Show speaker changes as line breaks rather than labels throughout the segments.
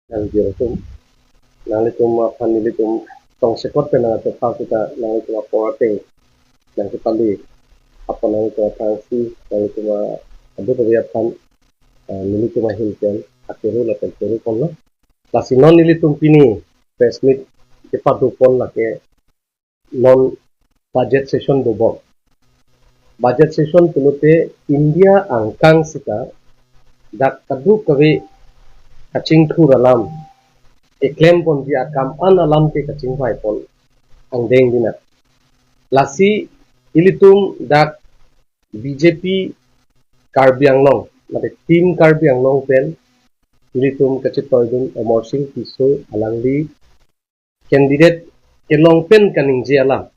Nangiratum, nalitum panilitum tong sekot pe na to pa kita nalitum porting nang kepali apa nalitum tangsi nalitum adu pariatan nilitum hilten akiru la teru kono lasi non nilitum pini presmit kepa dupon la ke non budget session dobo budget session tulute India angkang sita dak kadu kawe kacing thuralam eklem pon dia kam an alam ke kacing vai pon ang deng dina lasi ilitum dak BJP Karbi Anglong mate team Karbi Anglong pen ilitum kacit toidun emorsing piso alangli candidate kelong pen kaning je alam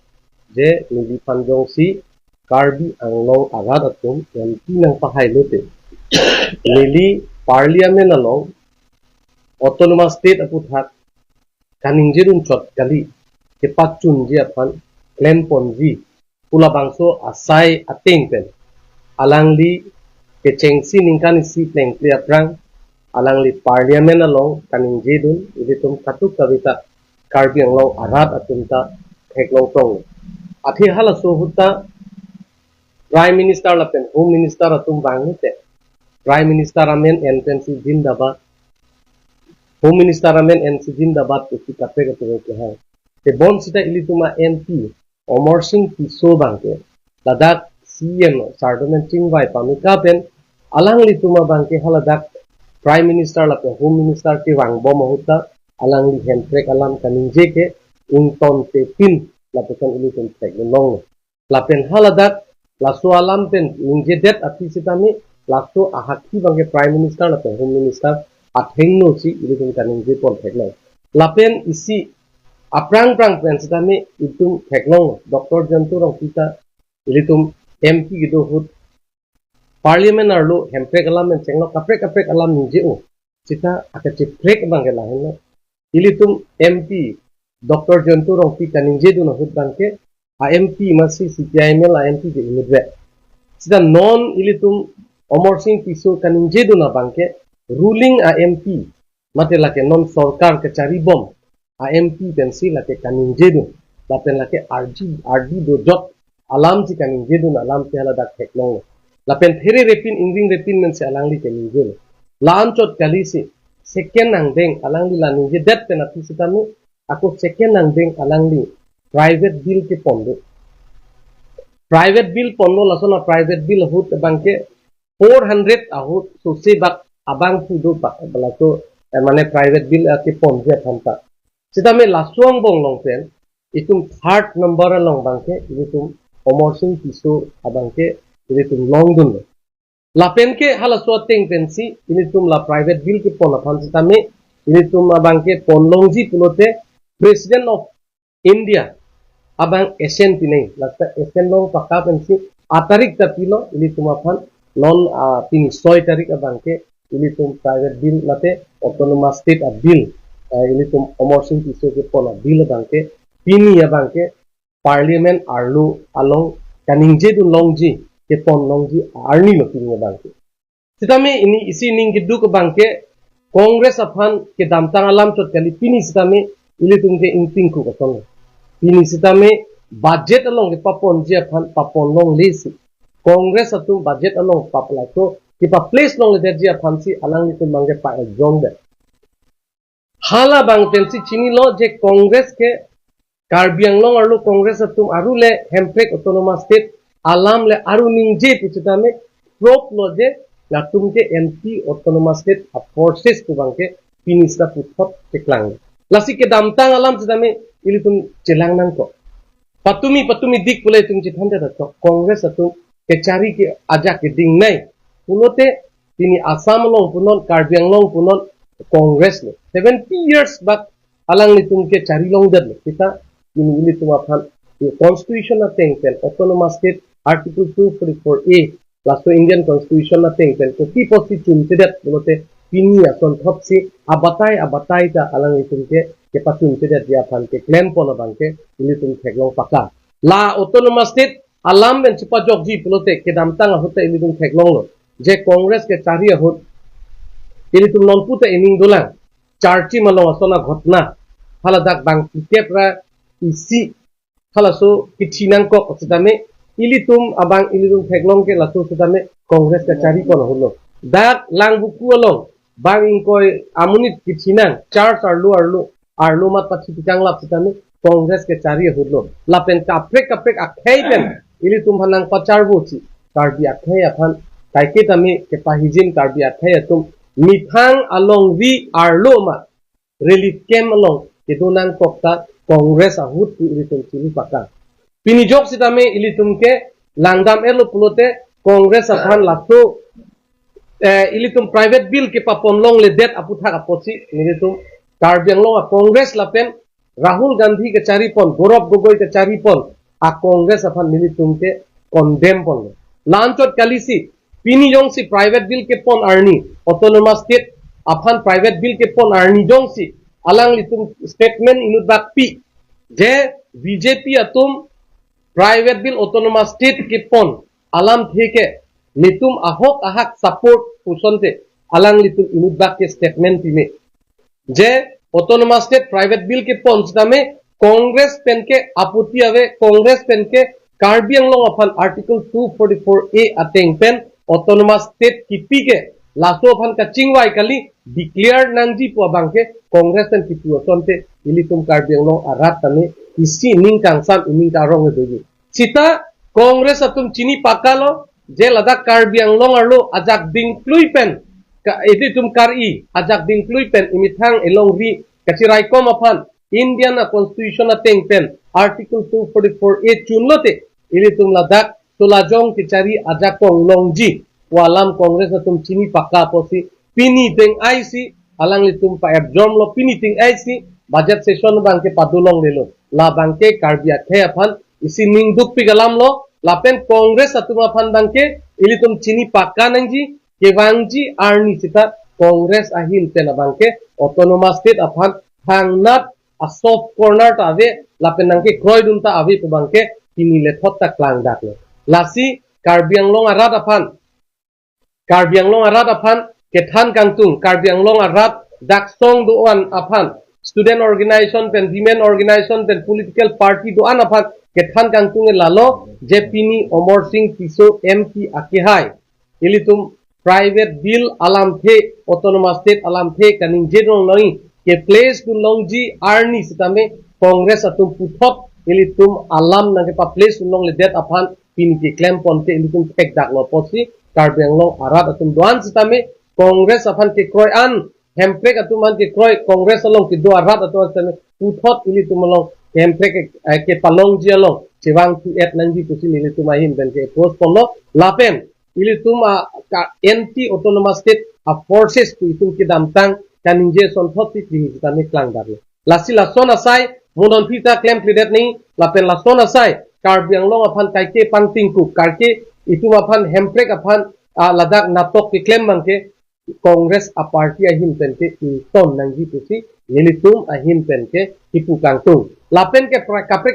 je nili panjong si Karbi Anglong agad atum yang tinang pahay lote nili parliament along autonomous state aputhat kaning jerun chot kali ke pachun je apan claim ponji pula bangso asai ateng pen alangli ke chengsi ningkan si pleng plea prang alangli parliament along kaning jedun iditum katuk kavita Karbi Anglong arat atunta theklong tong athi hala sohuta prime minister lapen home minister atum bangnute prime minister amen NPC jindabad home minister amen NC jindabad uti kape ke hai te bon sita ilituma MP Omar Singh Piso bangke ladak CM Sardomen Chingwai pamika pen alang lituma bangke haladak prime minister lape home minister ke wang bom huta alang li handbrake alam kaninje ke ington te pin lape kan ilitum tek long lapen haladak laso alam pen ningje det ati sitami laso ahaki bangke prime minister lape home minister athengno si ilitum kaninje pon theklo lapen isi aprang prang pen sitami itum theklong Dr. Jantu rong kita ilitum MP gitu hut parliament arlo handbrake alam men chenglo kaprek alam ninje o sita akache brake bangke lahenno ilitum MP Dr. Jantu rong kita ninje du hut bangke a MP masi CPIML a MP ke imidre sita non ilitum Omar Singh Piso kaninje du na bangke ruling a MP mate lake non sarkar ke cari bom a MP pensi lake kaninje du lapen lake RD do jot alam si kaninje du na alam se hala dak theklong lapen there repin ingring repin men se alangli ke ninje lan chot kali si second nang deng alangli la ninje det pen ati sitami ako second nang deng alangli private bill ke pondo private bill pondo lasona private bill hut bangke 400 ahut so se bak abang pudo bak balato mane private bill ke ponje thanta sitami lasuang bong long pen itum third number long bangke itum Omar Singh Piso abangke itum long dun lapen ke hala suateng pensi initum la private bill ke pon aphan sitami initum abangke ponlongji pulote president of India abang esen pinai lasta esen long pakka pensi atarik tapilo initum aphan non pini 6 tarik abangke initum private bill late autonomous state a bill initum Omar Singh Piso ke pon bill abangke pini abangke parliament arlo along kaningje du longji ke pon longji arni lo pini abangke sitame ini isi ning ke duk bangke congress aphan ke damtang alam chot kali pini sitame ilitum ke ingting ku kotong pini sitame budget along ke papon je aphan papon long lesi congress atum budget along papla to ke pa place long le je aphan si alang litum bangke pa exam de hala bang tensi chini lo je congress ke Karbi Anglong arlo congress atum arule handbrake autonomous state alam le aru ningje puchitame prop lo je latum ke MP autonomous state forces tu bangke pinista puthot teklang lasi ke damtang alam chitame ilitum chelang nang ko patumi dik pulai tum chithanda da congress atum ke chari ke aja ke ding nai pulote tini Assam long punon Karbi Anglong punon congress le 70 years back alang litum ke chari long dad kita ini ilitum aphan constitution na tengpen autonomous state article 244A lasto Indian constitution na tengpen ko tipo si chuntedet pulote pini ason thopsi abatai ta alang litum ke patun tedet dia phan ke claim pona bangke ilitum theklong pakka la autonomous state alam ben chipa jokji pulote ke damtang hote ilitum theklong lo je congress ke chari hot ilitum non puta ining dolang charchi malong asona ghotna haladak bang tikepra isi halaso kichinang kok sedame ilitum abang ilitum theklong ke laso sedame Congress ka chari kon holo dak lang buku along bang ingkoi amunit kichinang charge arlu mat pachi tikang lap sedame Congress ke chari holo lapen kaprek akhaipen ilitum hanang pachar bochi karbi akhai aphan kaike tami ke pahijin karbi akhai atum mithang along vi arlu mat relief camp along kedonang kokta Congress ahut ilitum chini pakang pinijok sidame ilitum ke langdam elo pulote Congress aphan lato ilitum private bill ke papon long le det aputhak apochi ilitum karbiang long Congress lapen Rahul Gandhi ke charipon Gaurav Gogoi ke charipon a Congress aphan ilitum ke condemn pon lanchot kalisi pinijong si private bill ke pon arni autonomous state aphan private bill ke pon arni jong si alang litum statement inut bak pi je BJP atum private bill autonomous state ke pon alam theke litum ahok ahak support pusonte alang litum inut bak ke statement pime je autonomous state private bill ke pon sidame Congress pen ke aputi ave Congress pen ke Karbi Anglong aphan article 244A ateng pen autonomous state kipi ke laso aphan ka chingwai kali declared nangji po bangke Congress pen kipu sonte ilitum Karbi Anglong arat tane isi ning kangsam ining karong edoji sita Congress atum chini pakalo je ladak Karbi Anglong arlo ajak dingklui pen itu tum kari ajak dingklui pen imithang elong ri kachirai kom aphan Indian constitution ateng pen article 244A chunlote ilitum ladak tulajong kichari ajak kong longji walam Congress atum chini pakka posi pini teng IC alang litum pa abjom lo pini ting IC budget session bangke padulong lelo la bangke Karbi Akhe aphan isi ning duk pigalam lo lapen Congress atum aphan bangke ilitum chini pakka nangji kewangji arni sita Congress ahin tena bangke autonomous state aphan hangnat a soft corner ta ave lapen nangke kroidum ta ave pe bangke kini lethot ta klang dak lasi Karbi Anglong arat aphan kethan kangtung Karbi Anglong arat dak song doan aphan student organization pen women organization pen political party doan aphan kethan kangtung lalo jepini Omor Singh Piso MP akihai ilitum private bill alam the autonomous state alam the kaning jenong nai ke place tu longji arni sitame Congress atum puthot ilitum alam nang pa place long le det aphan pin ki claim ponte ilitum tek dak lo posi Karbi Anglong arat atum doan sitame Congress aphan ke kroy an hemprek atum an ke kroy Congress along ki do arat atum sitame puthot ilitum along hemprek ke palong ji along chewang tu et nangji kusi ilitum ahim ben ke post ponlo lapen ilitum anti autonomous state forces tu itum ki damtang kaninje son thoti kini kitame klang dar lasi lason asai monon pita claim credit ni lapen lason asai Karbi Anglong aphan kaike pangting ku karke itu aphan hemprek aphan ladak natok ki claim bangke Congress a party ahim penke ton nangji pusi yelitum ahim penke hipu kangtung lapen ke kapre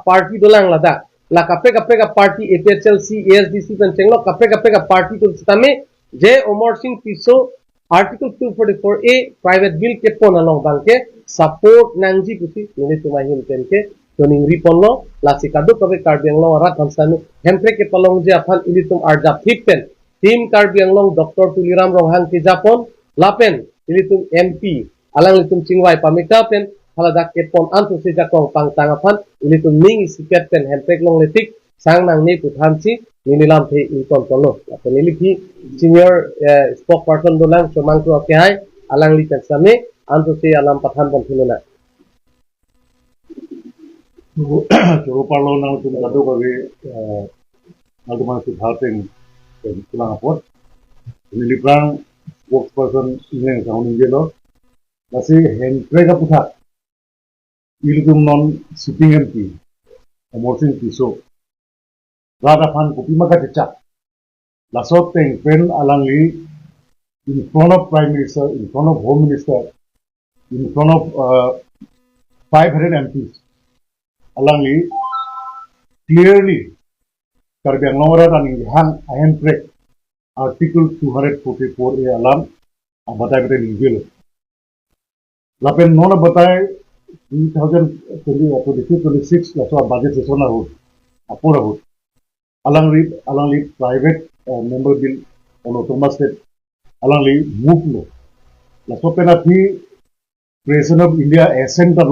party dolang ladak la kapre party APHLC ASDC pen chenglo kapre party tu sitame je Omor Singh Piso Article 244A private bill ke pon along bangke support nangji pusi nini tumahim tenke toning riponlo lasi kadu kabe Karbi Anglong arat hamsani hempre ke palong je aphan ilitum arjap hipen team Karbi Anglong Dr. Tuliram Rohan ke Japon lapen ilitum MP alang ilitum chingwai pamika pen haladak ke pon antu se jakong pangtang aphan ilitum ning isiket pen hempre long letik sang nang ni puthansi ninilam the incon tolo peniliki senior spokesperson dolang somang tu akhai alang li pensame antu se alam pathan bon thilona
Juru parlo nang tum kado kage altuman sudhating tulang apot niliprang spokesperson ine sounding gelo lasi hempre ka putha ilitum non sitting MP Omor Singh Piso Rada Fan Kopi Maka Cecak Lasot Teng Pen Alangli in front of Prime Minister, in front of Home Minister, in front of 500 MPs. Alangli clearly Karbi Anglong arat aning hang handbrake Article 244A alam abatai bete ninggil lapen nona बताए 2025-26 la so budget session na ho apura ho alangli private member bill on autonomous state alangli move lo la so pena thi president of India assent ta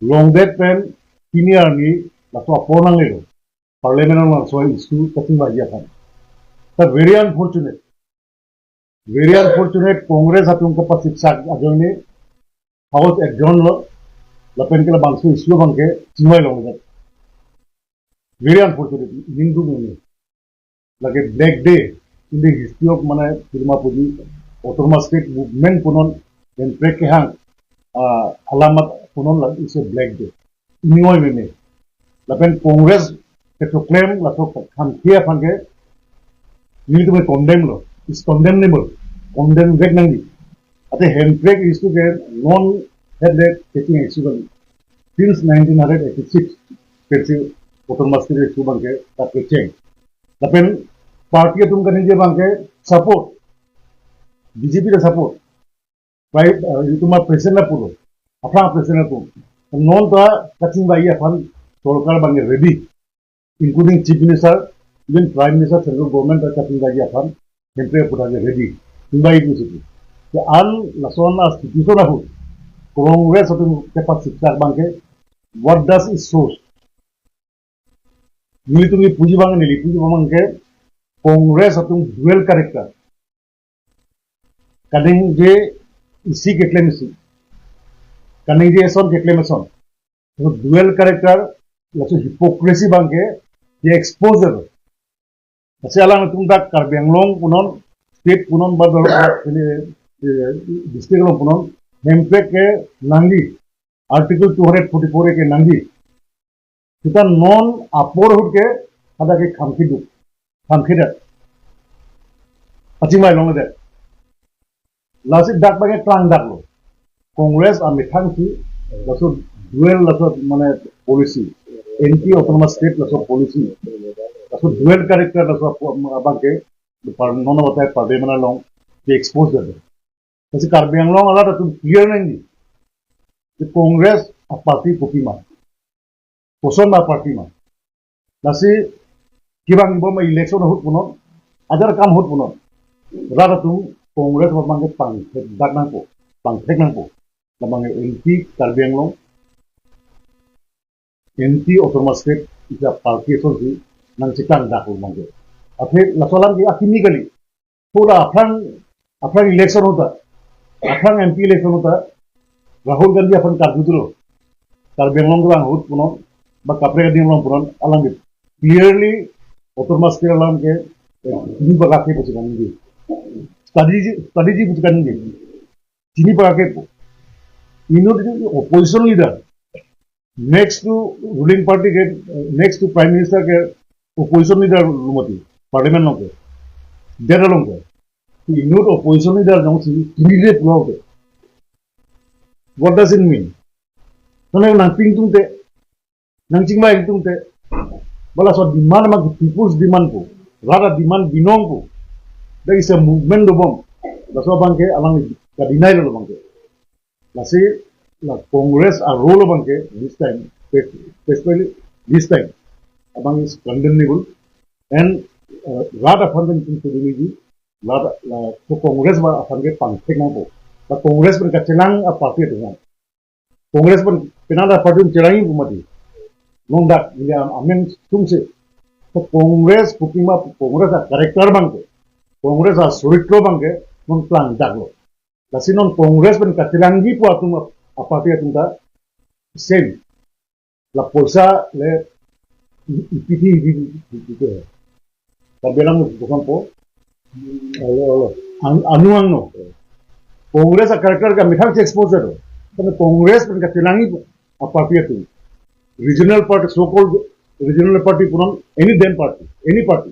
long that pen senior ni la so apona lo parliament na so issue kating ba ya kan that very unfortunate congress atung ka pasiksa ajone house adjourn lo lapen ke la bangsu issue bangke chimai lo ngat very unfortunate hindu ne like a black day in the history of mana firma puji autonomous state movement punon then prek hang alamat punon la is a black day nioi me lapen congress ke to claim la so khan kia phange ni to condemn lo is condemnable condemn vek nangi ate handbrake issue ke non headed taking action since 1986 Pence autonomous state issue bangke tapke change lapen party tum kani je bangke support BJP ka support right ituma president na pulo apna president tu non ta kaching bai afan sorkar bange ready including chief minister even prime minister central government ka kaching bai afan sempre puta ready tumbai tu situ ke an lason as tiso na hu congress atum ke pas siksa bangke what does it shows nili tumi puji bang nili puji bang ke congress atung dual character kading je isi geklemisi kading je son geklemeson so dual character laso hypocrisy bang ke ye exposure ase alang tung dak karbenglong punon state punon ba district lo punon hempe ke nangi article 244 ke nangi kita non apor hutke ada ke khamkhida pachimai long de lasi dak bage tlang dak lo congress a mithang ki laso dual laso mane policy anti autonomous state laso policy laso dual character laso abangke par non bataye parliament long ke expose de kasi karbiang long ala tu clear nahi the congress a party copy ma poson ba party ma nasi kibang bo ma election hut punon ajar kam hut punon rara tu congress ba mangke pang dak nang po pang thek nang po lamang anti karbiang long anti autonomous state isa party so si nang sikang dak lo mangke aphe lasolan ki akimi gali pura afan election hota afan mp election hota Rahul Gandhi अपन कारगुजरो कारबेंगलों के बांग पुनो बा कपड़े का दिन लों पुनो अलग clearly autonomous state अलग के चीनी बगा के कुछ करेंगे study जी कुछ करेंगे चीनी बगा के opposition leader next to ruling party के next to prime minister के opposition leader लुमती parliament लों के देर लों के opposition leader जों सी क्लियरली पुनो के what does it mean? Nang nang ping tung te, nang cingma yang tung te, bala so demand mag people's demand po, rara demand binong po. There is a movement dobong. Laso bangke alang ka deny lo bangke. Lasi la Congress a role bangke this time, especially this time, abang is condemnable and rara funding tung te dili rara la so Congress ba afangke pangtek na po. But Congress pun kacelang a party dengan Congress pun kenal party celangi bumati nongdak dia amen sungse so Congress kupima Congress a karakter bangke Congress a suritro bangke non plan daglo lasi non Congress pun kacelangi pu atum a party atumta same la polsa le ipiti gitu tabelang bukan po anuang no Congress a character का मिठाई से exposure हो तो Congress पर का चलानी a party है regional party so called regional party पुरान any then party any party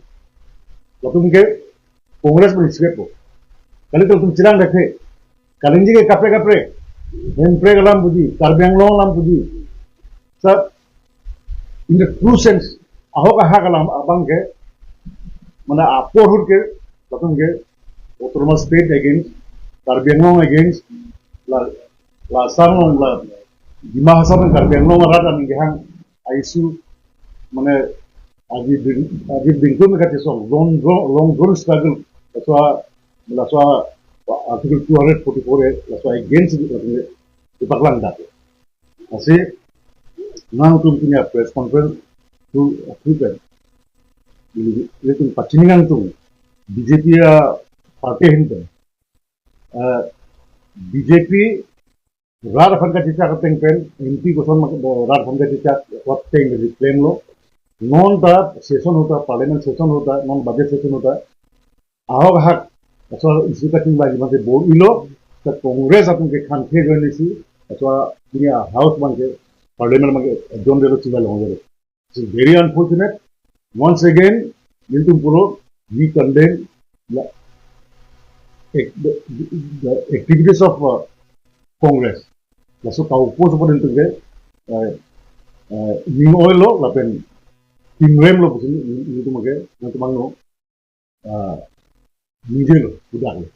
तो तुम के Congress पर escape हो कल तो तुम चलान रखे कलिंजी के कपड़े हेम्प्रे गलाम बुझी कारबेंगलों गलाम बुझी सब in the true sense आहो का हाँ गलाम abang के मना आपको हुर के तो तुम के autonomous state against Karbenglong against la sang la di mahasa ng karbeng long rata ng gihang ISU mane agi bingko me kati song long struggle la so article 244 la so against di paklang dati kasi nang tum punya press conference tu prepare itu paciningan tu BJP ya partai hinta BJP rar fan ka chicha ka pen MP को son rar fan का chicha wat teng reclaim लो non का session होता parliament session होता non budget session होता आहक हाक अथवा इसी का टीम बाजी बनते बोर्ड इलो तो कांग्रेस अपन के खानखे गने सी अथवा दुनिया हाउस बन के पार्लियामेंट में जोन दे चिंगा होंगे it's very unfortunate once again मिलतुम पुरो we condemn the activities of Congress laso ka upos po din tuge ning oilo lapen timrem lo pusin itu mage nanti mangno nije lo udah lo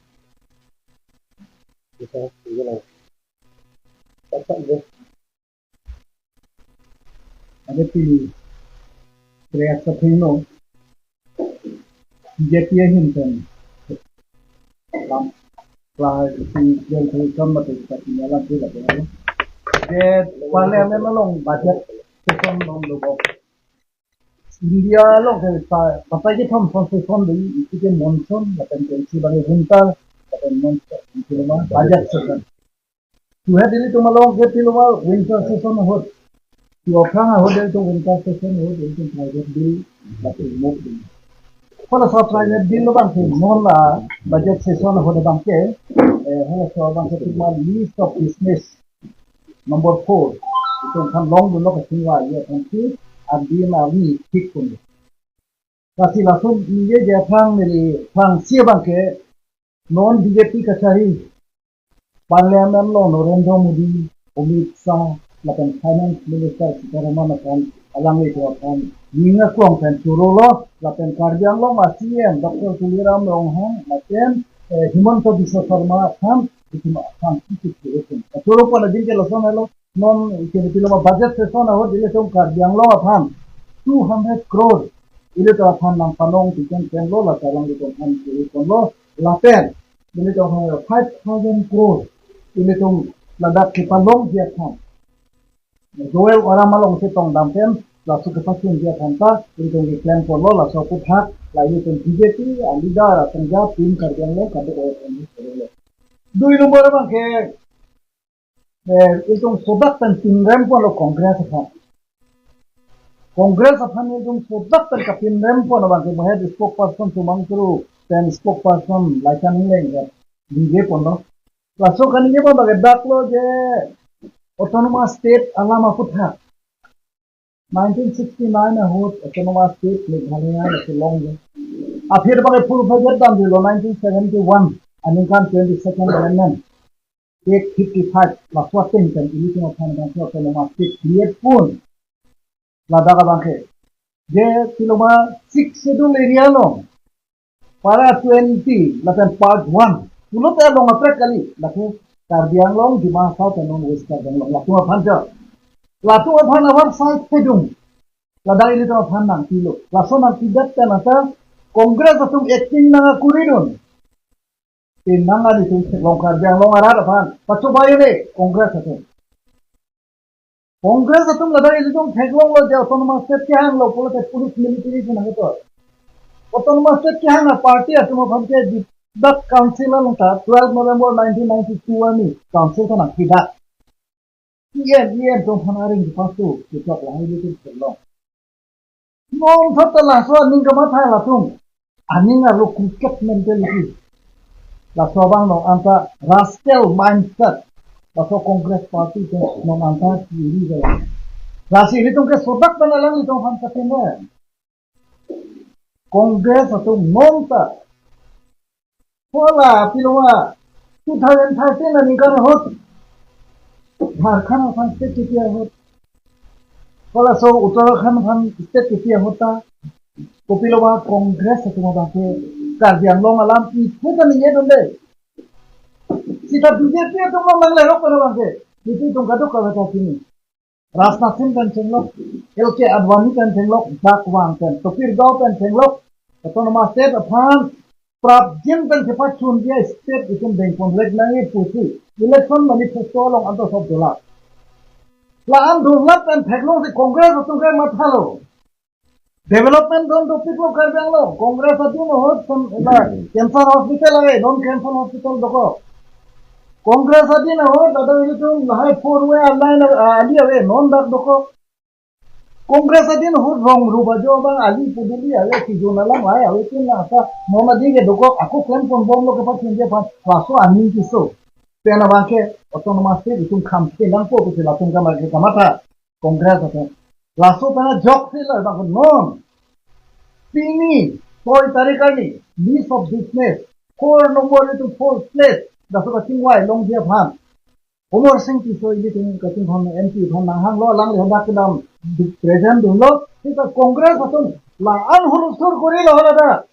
Bisa gimana? Apa deh?
Ada pilih kreasi tingno jadi hinten lam lah si yang terkam mati tapi nyala tu lah ya. Jadi parlimen long budget season long logo. India long saya papa je thom season di itu je monsoon dan tensi bagi winter dan monsoon itu mah budget season. Tu hari ini tu malong ke pilih winter season hot. Tu orang hot itu winter season hot itu private bill tapi move bill. Kalau soal private bill lo bang non lah budget season hot bang ke kalau soal bang cuma list of business number 4 itu kan long dulu ke sini ya nanti abdi nawi tik pun. Kasih langsung ini je phang dari phang siapa bang ke non BJP kacari parlimen lo Narendra Modi, Amit Shah, lapan finance minister Sitaramana kan alang itu kan ninga kuang kan curolo lapan karjang lo masih Dr. Tuliram Longhang lapan Himanta Biswa Sharma kan itu kan itu itu. Curo pada jadi langsung lo non itu lo budget season awal jadi langsung karjang lo kan 200 crore ini tu kan nang panong tiken ken lo lah kalang itu kan itu lo lapan ini tu 5,000 crore ini tu ladak kita long dia kan. Joel orang malong si tong dampen langsung ke pasien dia kan ta ini tu reclaim polo langsung put hak lain itu BJP alida Punjab tim kerjaan lo kado ini lo. Dua nombor bang ke itu sodak dan timrem pun lo kongres kan. Kongres apa ni itu sodak dan kapimrem pun bang ke mahal spokesperson tumang turu dan spokesperson lacan leng kan. BJP pun lo. Langsung kan ini apa bagai lo je autonomous state alam apa tak 1969 ahut autonomous state Meghalaya itu long je akhir bagai full budget dan dulu 1971 aningkan 22nd amendment 855 lakswatin kan ini cuma kan autonomous state create pun ladaga bangke je kiloma 6 schedule area lo para 20 lakan part 1 Pulut ya long apret kali, laku karbiang long di masa tenong west karbiang long, laku aphan awar side pedung, ladang ini tu aphan nang kilo, laso nang tidak kan asa kongres atum acting nang akuridun, tinangan itu long karbiang long arat aphan, pacu bayu le kongres atum ladang ini tu theglong lo jauh autonomous state kehang lo, pulis military tu nang itu, autonomous state kehang na party atum aphan ke The council nungta 12 November 1992 ni council tu nak tidak. Iya tu hanaring di pasu kita lahir itu selong. Non satu lah so aning kematah lah tung. Aning alu cricket mentality. Lah so bang no anta rascal mindset. Lah so Congress party tu no anta kiri gaya. Lah si ini tu ke sodak penalang itu han katanya. Congress atau nonta Wala, piluwa. 2013 na nikar hot. Jharkhand fan state kitia hot. Wala so Uttarakhand fan state kitia hota. To piluwa Congress atuma bake karbiang long alam itu kan niye donde. Sita BJP itu memang lelok pada bangke. Itu kaduk kalau kita sini. Rajnath Singh kan cenglok, LK Advani kan cenglok, Dakwang kan, Topir Gao kan cenglok, Autonomous State Afan, Prabjin kan cepat dia state itu bengkong leg nangi pusi. Election manifesto long anto sob dolak. Laan dolak kan teklong si Kongres itu kan mathalo. Development don topik lo karbang lo. Kongres itu mohot cancer hospital lagi, non cancer hospital doko. Kongres adi na ho dada itu lahai 4-way line ali ave non dak doko. Kongres adi na ho rong ruba jo bang ali puduli ave kijona lang lai ave tin na sa mona dige doko aku claim pon bom lo kepat pinje pan waso anin kiso. Pena bangke autonomous state itu khamke lang po ko sila tung kamar ke kamata. Kongres ate laso pena jok sila bang non. Pini toy tarikani list of business 4 number itu 4 place. Dapat kating wai long dia phan. Umur sing ki so ini ting kating hon MP phan nang hang lo lang le dak dam present dun lo kita Kongres atun la an hulusur kori lo halada.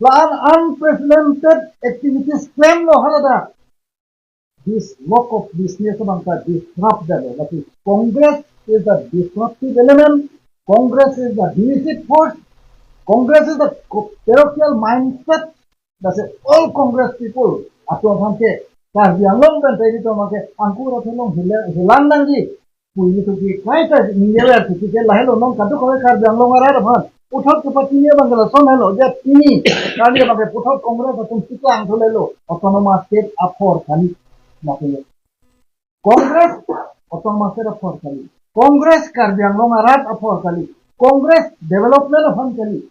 La an unprecedented activities claim lo halada. This work of business bangka disrupt that. That is Congress is the disruptive element. Congress is the divisive force. Congress is the parochial mindset. That's all Congress people. Atau sampai karbiang long dan tadi tu macam angkur atau long hilang lagi. Pui itu ki kaita niaga tu kita lahir long kado kau karbiang long arah apa? Uthot kepatinya bangla son hello. Jadi ini kali macam uthot Congress atau kita angkur hello. Autonomous state apor kali macam Congress autonomous state apor kali. Congress karbiang long arah apor kali. Congress development apor kali.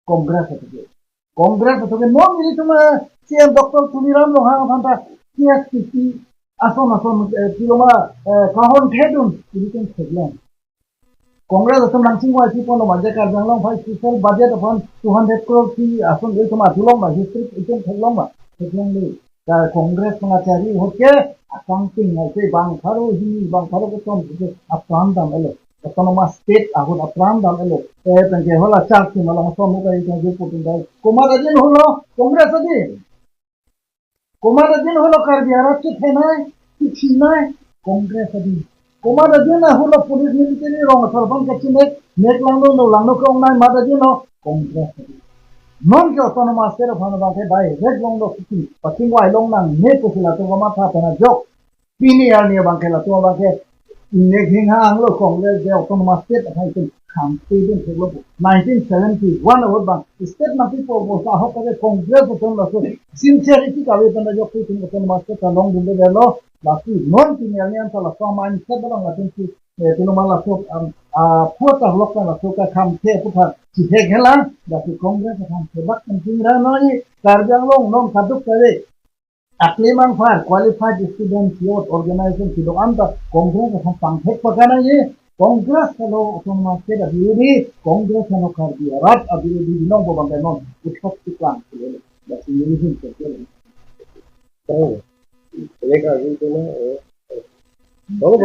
Congress itu. Kongres atau non ini cuma CM Dr. Tumiram Lohang Fanta CSPC ason kiloma kahon thedun ini kan seglan. Kongres atau langsung wajib pun wajib kerjaan long five special budget upon 200 crore ki ason itu cuma tulong mah history itu seglan mah seglan ni. Kongres mengacari hoke accounting nanti bang baru betul itu apaan dam elo. Autonomous state ahun apram dam elo tangke hola chak ki malang so muka itu je putin dai kumar ajin holo Kongres adin holo kar biara ki thenai ki chinai Kongres adin kumar ajin holo police military rong sarban ka chinek nek langno ko nai mad adin ho Kongres adin non ke autonomous state of hanaba ke dai red long ki pating wai long nang ne ko sila to ma tha pena jok pini arni bangke la to bangke Neking hang lo Congress de autonomous state of Haiti campaign in 1971 award bang state na people was a hot Congress of the sincerity ka we panda jo putin autonomous state long dinde velo lasi non tinyan sala so man set bang atin ki tinumala so pota lokal la so ka campaign puta si hegela da Congress of Haiti bak tinra noi karjang long non kaduk kare Akliman far qualified students youth organization sido anta Congress akan panghet pakana ye Congress kalau autonomous state abiri Congress ano kardia rat abiri dinong bobang non utkot tiklang sila da sinilihin sila
Tahu. Ini kan itu na. Oh,